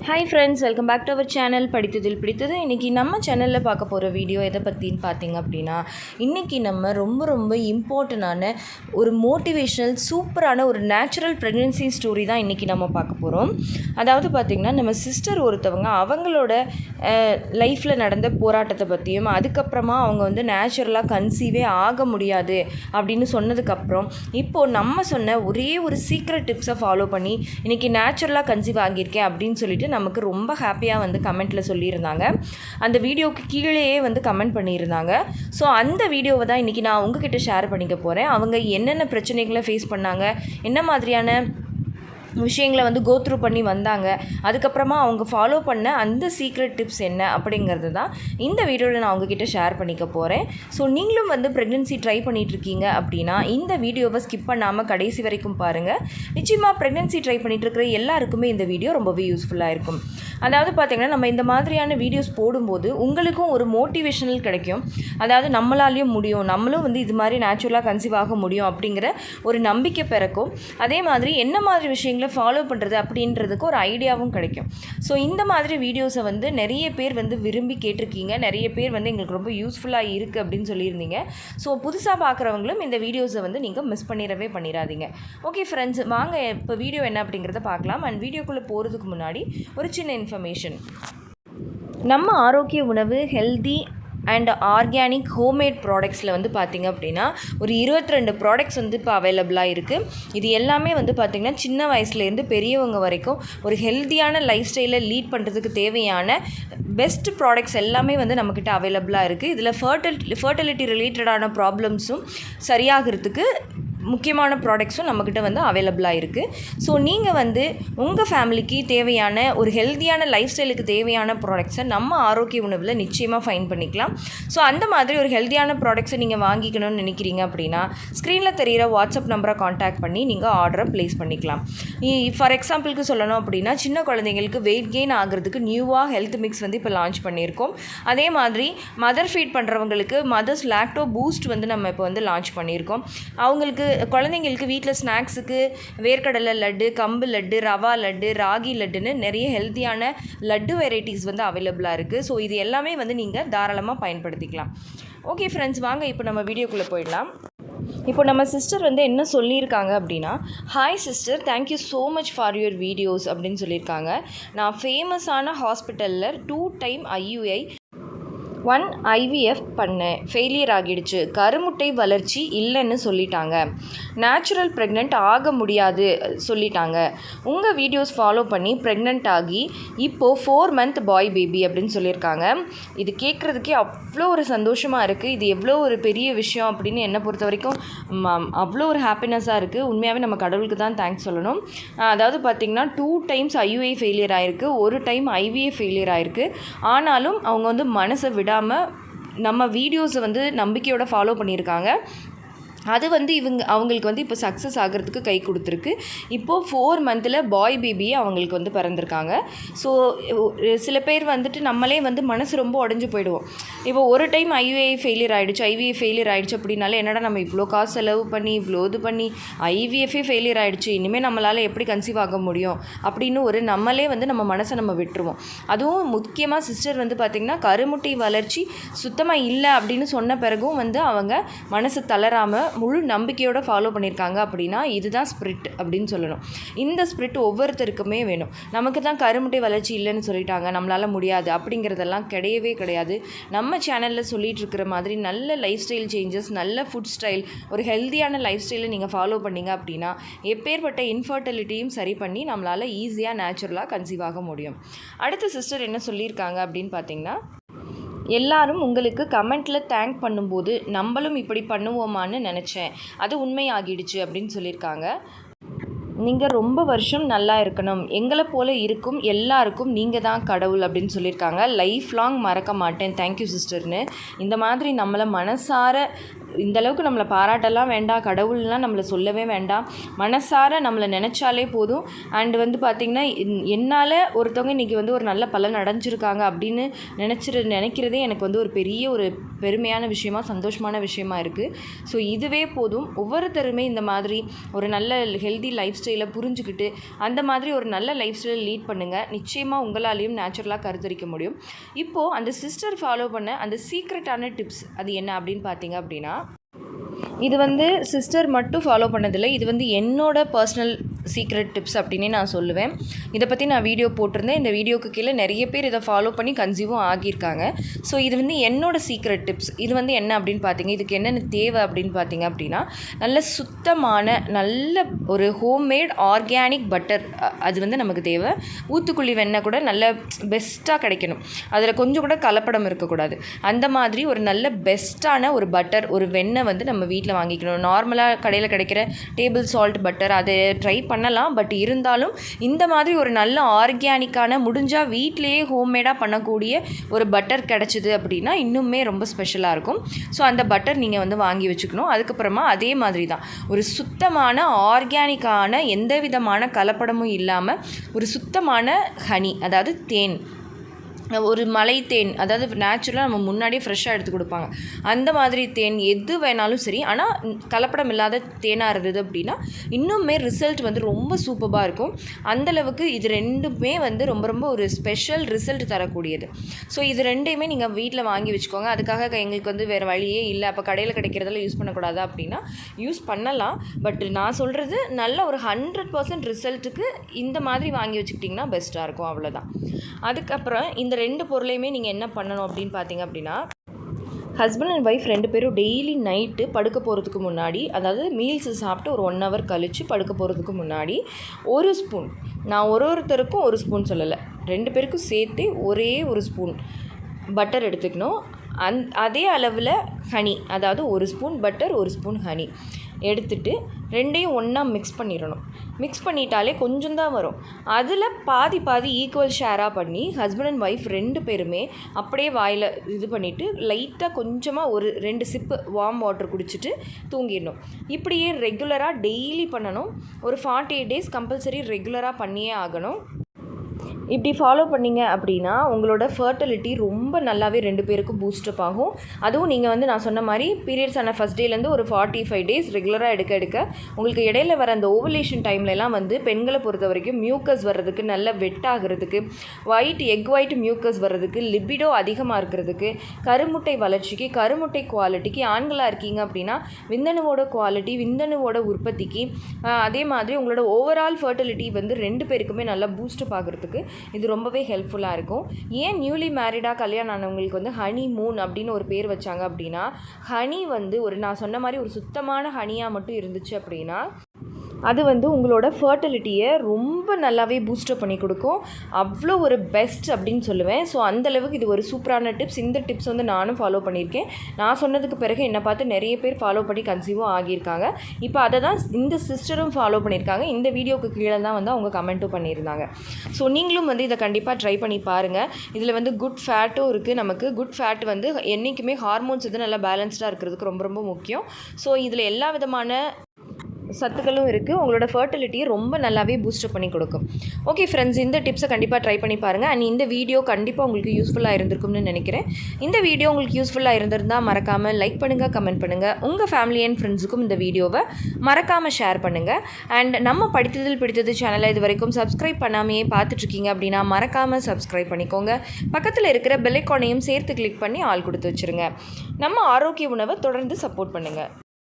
Hi friends, welcome back to our channel படித்ததில் பிடித்தது. இன்றைக்கி நம்ம சேனலில் பார்க்க போகிற வீடியோ எதை பற்றின்னு பார்த்திங்க அப்படின்னா, இன்றைக்கி நம்ம ரொம்ப இம்பார்ட்டண்டான ஒரு மோட்டிவேஷ்னல் சூப்பரான ஒரு நேச்சுரல் ப்ரெக்னென்சி ஸ்டோரி தான் இன்றைக்கி நம்ம பார்க்க போகிறோம். அதாவது பார்த்திங்கன்னா, நம்ம சிஸ்டர் ஒருத்தவங்க அவங்களோட லைஃப்பில் நடந்த போராட்டத்தை பற்றியும், அதுக்கப்புறமா அவங்க வந்து நேச்சுரலாக கன்சீவே ஆக முடியாது அப்படின்னு சொன்னதுக்கப்புறம், இப்போது நம்ம சொன்ன ஒரே ஒரு சீக்ரெட் டிப்ஸை ஃபாலோ பண்ணி இன்றைக்கி நேச்சுரலாக கன்சீவ் ஆகியிருக்கேன் அப்படின்னு சொல்லிட்டு நமக்கு ரொம்ப ஹாப்பியாக வந்து கமெண்ட்டில் சொல்லியிருந்தாங்க. அந்த வீடியோவுக்கு கீழேயே வந்து கமெண்ட் பண்ணியிருந்தாங்க. ஸோ அந்த வீடியோவை தான் இன்றைக்கி நான் உங்ககிட்ட ஷேர் பண்ணிக்க போகிறேன். அவங்க என்னென்ன பிரச்சனைகளை ஃபேஸ் பண்ணாங்க, என்ன மாதிரியான விஷயங்களை வந்து கோத்ரூ பண்ணி வந்தாங்க, அதுக்கப்புறமா அவங்க ஃபாலோ பண்ண அந்த சீக்ரெட் டிப்ஸ் என்ன அப்படிங்கிறது தான் இந்த வீடியோவில் நான் உங்ககிட்ட ஷேர் பண்ணிக்க போகிறேன். ஸோ நீங்களும் வந்து ப்ரெக்னென்சி ட்ரை பண்ணிகிட்ருக்கீங்க அப்படின்னா இந்த வீடியோவை ஸ்கிப் பண்ணாமல் கடைசி வரைக்கும் பாருங்கள். நிச்சயமாக ப்ரெக்னென்சி ட்ரை பண்ணிகிட்ருக்கிற எல்லாருக்குமே இந்த வீடியோ ரொம்பவே யூஸ்ஃபுல்லாக இருக்கும். அதாவது பார்த்திங்கன்னா, நம்ம இந்த மாதிரியான வீடியோஸ் போடும்போது உங்களுக்கும் ஒரு மோட்டிவேஷனல் கிடைக்கும். அதாவது நம்மளாலேயும் முடியும், நம்மளும் வந்து இது மாதிரி நேச்சுரலாக கன்சீவ் ஆக முடியும் அப்படிங்கிற ஒரு நம்பிக்கை பிறக்கும். அதே மாதிரி என்ன மாதிரி விஷயங்களை ஃபாலோ பண்ணுறது அப்படின்றதுக்கு ஒரு ஐடியாவும் கிடைக்கும். ஸோ இந்த மாதிரி வீடியோஸை வந்து நிறைய பேர் வந்து விரும்பி கேட்டிருக்கீங்க, நிறைய பேர் வந்து எங்களுக்கு ரொம்ப யூஸ்ஃபுல்லாக இருக்குது அப்படின்னு சொல்லியிருந்தீங்க. ஸோ புதுசாக பார்க்குறவங்களும் இந்த வீடியோஸை வந்து நீங்கள் மிஸ் பண்ணிடாதீங்க. ஓகே ஃப்ரெண்ட்ஸ், வாங்க இப்போ வீடியோ என்ன அப்படிங்கிறத பார்க்கலாம். அண்ட் வீடியோக்குள்ளே போகிறதுக்கு முன்னாடி ஒரு சின்ன இன்ஃபர்மேஷன். நம்ம ஆரோக்கிய உணவு ஹெல்தி அண்ட் ஆர்கானிக் ஹோம்மேட் ப்ராடக்ட்ஸில் வந்து பார்த்திங்க அப்படின்னா ஒரு 22 ப்ராடக்ட்ஸ் வந்து இப்போ அவைலபிளாக இருக்குது. இது எல்லாமே வந்து பார்த்திங்கன்னா சின்ன வயசுலேருந்து பெரியவங்க வரைக்கும் ஒரு ஹெல்த்தியான லைஃப் ஸ்டைலை லீட் பண்ணுறதுக்கு தேவையான பெஸ்ட் ப்ராடக்ட்ஸ் எல்லாமே வந்து நம்மக்கிட்ட அவைலபிளாக இருக்குது. இதில் ஃபர்டிலிட்டி ரிலேட்டடான ப்ராப்ளம்ஸும் சரியாகிறதுக்கு முக்கியமான ப்ராடக்ட்ஸும் நம்மக்கிட்ட வந்து அவைலபிளாக இருக்குது. ஸோ நீங்கள் வந்து உங்கள் ஃபேமிலிக்கு தேவையான ஒரு ஹெல்த்தியான லைஃப் ஸ்டைலுக்கு தேவையான ப்ராடக்ட்ஸை நம்ம ஆரோக்கிய உணவில் நிச்சயமாக ஃபைண்ட் பண்ணிக்கலாம். ஸோ அந்த மாதிரி ஒரு ஹெல்த்தியான ப்ராடக்ட்ஸை நீங்கள் வாங்கிக்கணும்னு நினைக்கிறீங்க அப்படின்னா ஸ்க்ரீனில் தெரிகிற வாட்ஸ்அப் நம்பரை காண்டாக்ட் பண்ணி நீங்கள் ஆர்டரை ப்ளேஸ் பண்ணிக்கலாம். ஃபார் எக்ஸாம்பிளுக்கு சொல்லணும் அப்படின்னா, சின்ன குழந்தைங்களுக்கு வெயிட் கெயின் ஆகிறதுக்கு நியூவாக ஹெல்த் மிக்ஸ் வந்து இப்போ லான்ச் பண்ணியிருக்கோம். அதே மாதிரி மதர் ஃபீட் பண்ணுறவங்களுக்கு மதர்ஸ் லாக்டோ பூஸ்ட் வந்து நம்ம இப்போ வந்து லான்ச் பண்ணியிருக்கோம். அவங்களுக்கு குழந்தைங்களுக்கு வீட்டில் ஸ்நாக்ஸுக்கு வேர்க்கடலை லட்டு, கம்பு லட்டு, ரவா லட்டு, ராகி லட்டுன்னு நிறைய ஹெல்த்தியான லட்டு வெரைட்டிஸ் வந்து அவைலபிளாக இருக்குது. ஸோ இது எல்லாமே வந்து நீங்கள் தாராளமாக பயன்படுத்திக்கலாம். ஓகே ஃப்ரெண்ட்ஸ், வாங்க இப்போ நம்ம வீடியோக்குள்ளே போயிடலாம். இப்போ நம்ம சிஸ்டர் வந்து என்ன சொல்லியிருக்காங்க அப்படின்னா, hi sister, thank you so much for your videos அப்படின்னு சொல்லியிருக்காங்க. நான் ஃபேமஸான ஹாஸ்பிட்டலில் 2 டைம் IUI 1 IVF பண்ணேன், ஃபெயிலியர் ஆகிடுச்சு, கருமுட்டை வளர்ச்சி இல்லைன்னு சொல்லிட்டாங்க, நேச்சுரல் ப்ரெக்னென்ட் ஆக முடியாது சொல்லிட்டாங்க. உங்கள் வீடியோஸ் ஃபாலோ பண்ணி ப்ரெக்னென்ட் ஆகி இப்போது 4 மந்த் பாய் பேபி அப்படின்னு சொல்லியிருக்காங்க. இது கேட்குறதுக்கே அவ்வளோ ஒரு சந்தோஷமாக இருக்குது. இது எவ்வளோ ஒரு பெரிய விஷயம் அப்படின்னு என்னை பொறுத்த வரைக்கும் அவ்வளோ ஒரு ஹாப்பினஸ்ஸாக இருக்குது. உண்மையாகவே நம்ம கடவுளுக்கு தான் தேங்க்ஸ் சொல்லணும். அதாவது பார்த்திங்கன்னா 2 டைம்ஸ் IUI ஃபெயிலியர் ஆகிருக்கு, 1 டைம் IVF ஃபெயிலியர் ஆகிருக்கு. ஆனாலும் அவங்க வந்து மனசை விடாமல் நம்ம வீடியோஸை வந்து நம்பிக்கையோடு ஃபாலோ பண்ணியிருக்காங்க. அது வந்து அவங்களுக்கு வந்து இப்போ சக்ஸஸ் ஆகிறதுக்கு கை கொடுத்துருக்கு. இப்போது 4 மந்தில் பாய் பேபியே அவங்களுக்கு வந்து பிறந்திருக்காங்க. ஸோ சில பேர் வந்துட்டு நம்மளே வந்து மனசு ரொம்ப உடஞ்சி போயிடுவோம். இப்போ ஒரு டைம் IUI ஃபெயிலியர் ஆகிடுச்சு, IVF ஃபெயிலியர் ஆகிடுச்சு அப்படின்னாலே என்னடா நம்ம இவ்வளோ காசு செலவு பண்ணி இவ்வளோ இது பண்ணி IVF ஃபெயிலியர் ஆகிடுச்சு, இனிமேல் நம்மளால் எப்படி கன்சீவ் ஆக முடியும் அப்படின்னு ஒரு நம்மளே வந்து நம்ம மனசை நம்ம விட்டுருவோம். அதுவும் முக்கியமாக சிஸ்டர் வந்து பார்த்திங்கன்னா கருமுட்டை வளர்ச்சி சுத்தமாக இல்லை அப்படின்னு சொன்ன பிறகும் வந்து அவங்க மனசு தளராமல் முழு நம்பிக்கையோடு ஃபாலோ பண்ணியிருக்காங்க. அப்படின்னா இதுதான் ஸ்பிரிட் அப்படின்னு சொல்லணும். இந்த ஸ்பிரிட் ஒவ்வொருத்தருக்குமே வேணும். நமக்கு தான் கருமுட்டை வளர்ச்சி இல்லைன்னு சொல்லிட்டாங்க, நம்மளால் முடியாது அப்படிங்கிறதெல்லாம் கிடையவே கிடையாது. நம்ம சேனலில் சொல்லிகிட்டு இருக்கிற மாதிரி நல்ல லைஃப் ஸ்டைல் சேஞ்சஸ், நல்ல ஃபுட் ஸ்டைல், ஒரு ஹெல்த்தியான லைஃப் ஸ்டைலை நீங்கள் ஃபாலோ பண்ணிங்க அப்படின்னா எப்பேற்பட்ட இன்ஃபர்டிலிட்டியும் சரி பண்ணி நம்மளால் ஈஸியாக நேச்சுரலாக கன்சீவ் ஆக முடியும். அடுத்த சிஸ்டர் என்ன சொல்லியிருக்காங்க அப்படின்னு பார்த்தீங்கன்னா, எல்லாரும் உங்களுக்கு கமெண்ட்டில் தேங்க் பண்ணும்போது நம்மளும் இப்படி பண்ணுவோமான்னு நினச்சேன், அது உண்மையாகிடுச்சு அப்படின்னு சொல்லியிருக்காங்க. நீங்கள் ரொம்ப வருஷம் நல்லா இருக்கணும், எங்களை போல் இருக்கும் எல்லாருக்கும் நீங்கள் தான் கடவுள் அப்படின்னு சொல்லியிருக்காங்க. லைஃப் லாங் மறக்க மாட்டேன், தேங்க்யூ சிஸ்டர்னு. இந்த மாதிரி நம்மளை மனசார இந்த அளவுக்கு நம்மளை பாராட்டலாம் வேண்டாம், கடவுள்லாம் நம்மளை சொல்லவே வேண்டாம், மனசார நம்மளை நினச்சாலே போதும். அண்டு வந்து பார்த்திங்கன்னா என்னால் ஒருத்தவங்க இன்றைக்கி வந்து ஒரு நல்ல பலன் அடைஞ்சிருக்காங்க அப்படின்னு நினைக்கிறதே எனக்கு வந்து ஒரு பெரிய ஒரு பெருமையான விஷயமா, சந்தோஷமான விஷயமா இருக்குது. ஸோ இதுவே போதும். ஒவ்வொருத்தருமே இந்த மாதிரி ஒரு நல்ல ஹெல்தி லைஃப் ஸ்டைலை புரிஞ்சுக்கிட்டு அந்த மாதிரி ஒரு நல்ல லைஃப் ஸ்டைலை லீட் பண்ணுங்கள். நிச்சயமாக உங்களாலேயும் நேச்சுரலாக கருத்தரிக்க முடியும். இப்போது அந்த சிஸ்டர் ஃபாலோ பண்ண அந்த சீக்ரெட்டான டிப்ஸ் அது என்ன அப்படின்னு பார்த்தீங்க அப்படின்னா, இது வந்து சிஸ்டர் மட்டும் ஃபாலோ பண்ணதில்லை, இது வந்து என்னோட பர்சனல் சீக்ரெட் டிப்ஸ் அப்படின்னே நான் சொல்லுவேன். இதை பற்றி நான் வீடியோ போட்டிருந்தேன். இந்த வீடியோக்கு கீழே நிறைய பேர் இதை ஃபாலோ பண்ணி கன்சீவும் ஆகியிருக்காங்க. ஸோ இது வந்து என்னோட சீக்ரெட் டிப்ஸ். இது வந்து என்ன அப்படின்னு பார்த்தீங்க, இதுக்கு என்னென்ன தேவை அப்படின்னு பார்த்தீங்க அப்படின்னா, நல்ல சுத்தமான நல்ல ஒரு ஹோம்மேட் ஆர்கானிக் பட்டர் அது வந்து நமக்கு தேவை. ஊத்துக்குழி வெண்ணெய் கூட நல்ல பெஸ்ட்டாக கிடைக்கணும், அதில் கொஞ்சம் கூட கலப்படம் இருக்கக்கூடாது. அந்த மாதிரி ஒரு நல்ல பெஸ்ட்டான ஒரு பட்டர், ஒரு வெண்ணெய் வந்து நம்ம வீட்டில் வாங்கிக்கணும். நார்மலாக கடையில் கிடைக்கிற டேபிள் சால்ட் பட்டர் அதை ட்ரை பண்ணலாம். பட் இருந்தாலும் இந்த மாதிரி ஒரு நல்ல ஆர்கானிக்கான முடிஞ்சால் வீட்டிலேயே ஹோம்மேடாக பண்ணக்கூடிய ஒரு பட்டர் கிடச்சிது அப்படின்னா இன்னுமே ரொம்ப ஸ்பெஷலாக இருக்கும். ஸோ அந்த பட்டர் நீங்கள் வந்து வாங்கி வச்சுக்கணும். அதுக்கப்புறமா அதே மாதிரி தான் ஒரு சுத்தமான ஆர்கானிக்கான எந்த விதமான கலப்படமும் இல்லாமல் ஒரு சுத்தமான ஹனி, அதாவது தேன், ஒரு மலை தேன், அதாவது நேச்சுரலாக நம்ம முன்னாடியே ஃப்ரெஷ்ஷாக எடுத்து கொடுப்பாங்க, அந்த மாதிரி தேன் எது வேணாலும் சரி, ஆனால் கலப்படம் இல்லாத தேனாக இருந்தது அப்படின்னா இன்னுமே ரிசல்ட் வந்து ரொம்ப சூப்பராக இருக்கும். அந்தளவுக்கு இது ரெண்டுமே வந்து ரொம்ப ரொம்ப ஒரு ஸ்பெஷல் ரிசல்ட் தரக்கூடியது. ஸோ இது ரெண்டையுமே நீங்கள் வீட்டில் வாங்கி வச்சுக்கோங்க. அதுக்காக எங்களுக்கு வந்து வேறு வழியே இல்லை, அப்போ கடையில் கிடைக்கிறதெல்லாம் யூஸ் பண்ணக்கூடாது அப்படின்னா யூஸ் பண்ணலாம். பட் நான் சொல்கிறது நல்ல ஒரு 100% ரிசல்ட்டுக்கு இந்த மாதிரி வாங்கி வச்சுக்கிட்டிங்கன்னா பெஸ்ட்டாக இருக்கும், அவ்வளோதான். அதுக்கப்புறம் இந்த ரெண்டு பொருளையுமே நீங்கள் என்ன பண்ணணும் அப்படின்னு பார்த்தீங்க அப்படின்னா, ஹஸ்பண்ட் அண்ட் ஒய்ஃப் 2 பேரும் டெய்லி நைட்டு படுக்க போகிறதுக்கு முன்னாடி, அதாவது மீல்ஸ் சாப்பிட்டு ஒரு 1 hour கழித்து படுக்க போகிறதுக்கு முன்னாடி ஒரு ஸ்பூன், நான் ஒருத்தருக்கும் ஒரு ஸ்பூன் சொல்லலை, 2 பேருக்கும் சேர்த்து ஒரே ஒரு ஸ்பூன் பட்டர் எடுத்துக்கணும். அதே அளவில் ஹனி, அதாவது ஒரு ஸ்பூன் பட்டர் ஒரு ஸ்பூன் ஹனி எடுத்துட்டு ரெண்டையும் ஒன்றா மிக்ஸ் பண்ணிடணும். மிக்ஸ் பண்ணிட்டாலே கொஞ்சம் தான் வரும். அதில் பாதி ஈக்குவல் ஷேராக பண்ணி ஹஸ்பண்ட் அண்ட் ஒய்ஃப் 2 பேருமே அப்படியே வாயில் இது பண்ணிவிட்டு லைட்டாக கொஞ்சமாக ஒரு 2 சிப்பு வார்ம் வாட்டர் குடிச்சிட்டு தூங்கிடணும். இப்படியே ரெகுலராக டெய்லி பண்ணணும். ஒரு 48 days கம்பல்சரி ரெகுலராக பண்ணியே ஆகணும். இப்படி ஃபாலோ பண்ணிங்க அப்படின்னா உங்களோட ஃபர்டிலிட்டி ரொம்ப நல்லாவே 2 பேருக்கும் பூஸ்டப் ஆகும். அதுவும் நீங்கள் வந்து நான் சொன்ன மாதிரி பீரியட்ஸ் ஆன ஃபஸ்ட் டேலேருந்து ஒரு 45 days ரெகுலராக எடுக்க உங்களுக்கு இடையில வர அந்த ஓவலேஷன் டைம்லலாம் வந்து பெண்களை பொறுத்த வரைக்கும் மியூக்கஸ் வர்றதுக்கு, நல்ல வெட்டாகிறதுக்கு, எக் ஒயிட் மியூக்கஸ் வர்றதுக்கு, லிபிடோ அதிகமாக இருக்கிறதுக்கு, கருமுட்டை வளர்ச்சிக்கு, கருமுட்டை குவாலிட்டிக்கு, ஆண்களாக இருக்கீங்க அப்படின்னா விந்தணுவோட குவாலிட்டி, விந்தணுவோட உற்பத்திக்கு, அதே மாதிரி உங்களோட ஓவரால் ஃபர்டிலிட்டி வந்து 2 பேருக்குமே நல்லா பூஸ்டப் ஆகிறதுக்கு இது ரொம்பவே ஹெல்ப்ஃபுல்லாக இருக்கும். ஏன் நியூலி மேரிடாக கல்யாணம் ஆனவங்களுக்கு வந்து ஹனி மூன் அப்படின்னு ஒரு பேர் வச்சாங்க அப்படின்னா, ஹனி வந்து நான் சொன்ன மாதிரி ஒரு சுத்தமான ஹனியாக மட்டும் இருந்துச்சு அப்படின்னா அது வந்து உங்களோட ஃபர்டிலிட்டியை ரொம்ப நல்லாவே பூஸ்டப் பண்ணி கொடுக்கும். அவ்வளோ ஒரு பெஸ்ட் அப்படின்னு சொல்லுவேன். ஸோ அந்தளவுக்கு இது ஒரு சூப்பரான டிப்ஸ். இந்த டிப்ஸ் வந்து நானும் ஃபாலோ பண்ணியிருக்கேன். நான் சொன்னதுக்கு பிறகு என்னை பார்த்து நிறைய பேர் ஃபாலோ பண்ணி கன்சீவும் ஆகியிருக்காங்க. இப்போ அதை தான் இந்த சிஸ்டரும் ஃபாலோ பண்ணியிருக்காங்க. இந்த வீடியோக்கு கீழே தான் வந்து அவங்க கமெண்ட்டும் பண்ணியிருந்தாங்க. ஸோ நீங்களும் வந்து இதை கண்டிப்பாக ட்ரை பண்ணி பாருங்கள். இதில் வந்து குட் ஃபேட்டும் இருக்குது. நமக்கு குட் ஃபேட் வந்து என்றைக்குமே ஹார்மோன்ஸ் வந்து நல்லா பேலன்ஸ்டாக இருக்கிறதுக்கு ரொம்ப ரொம்ப முக்கியம். ஸோ இதில் எல்லா விதமான சத்துக்களும் இருக்குது. உங்களோட ஃபர்டிலிட்டியை ரொம்ப நல்லாவே பூஸ்டப் பண்ணி கொடுக்கும். ஓகே ஃப்ரெண்ட்ஸ், இந்த டிப்ஸை கண்டிப்பாக ட்ரை பண்ணி பாருங்கள். அண்ட் இந்த வீடியோ கண்டிப்பாக உங்களுக்கு யூஸ்ஃபுல்லாக இருந்திருக்கும்னு நினைக்கிறேன். இந்த வீடியோ உங்களுக்கு யூஸ்ஃபுல்லாக இருந்திருந்தால் மறக்காமல் லைக் பண்ணுங்கள், கமெண்ட் பண்ணுங்கள். உங்கள் ஃபேமிலி அண்ட் ஃப்ரெண்ட்ஸுக்கும் இந்த வீடியோவை மறக்காமல் ஷேர் பண்ணுங்கள். அண்ட் நம்ம படித்ததில் பிடித்தது சேனலை இது வரைக்கும் சப்ஸ்கிரைப் பண்ணாமையே பார்த்துட்ருக்கீங்க அப்படின்னா மறக்காமல் சப்ஸ்கிரைப் பண்ணிக்கோங்க. பக்கத்தில் இருக்கிற பெல் ஐகானையும் சேர்த்து கிளிக் பண்ணி ஆல் கொடுத்து வச்சுருங்க. நம்ம ஆரோக்கிய உணவை தொடர்ந்து சப்போர்ட் பண்ணுங்கள்.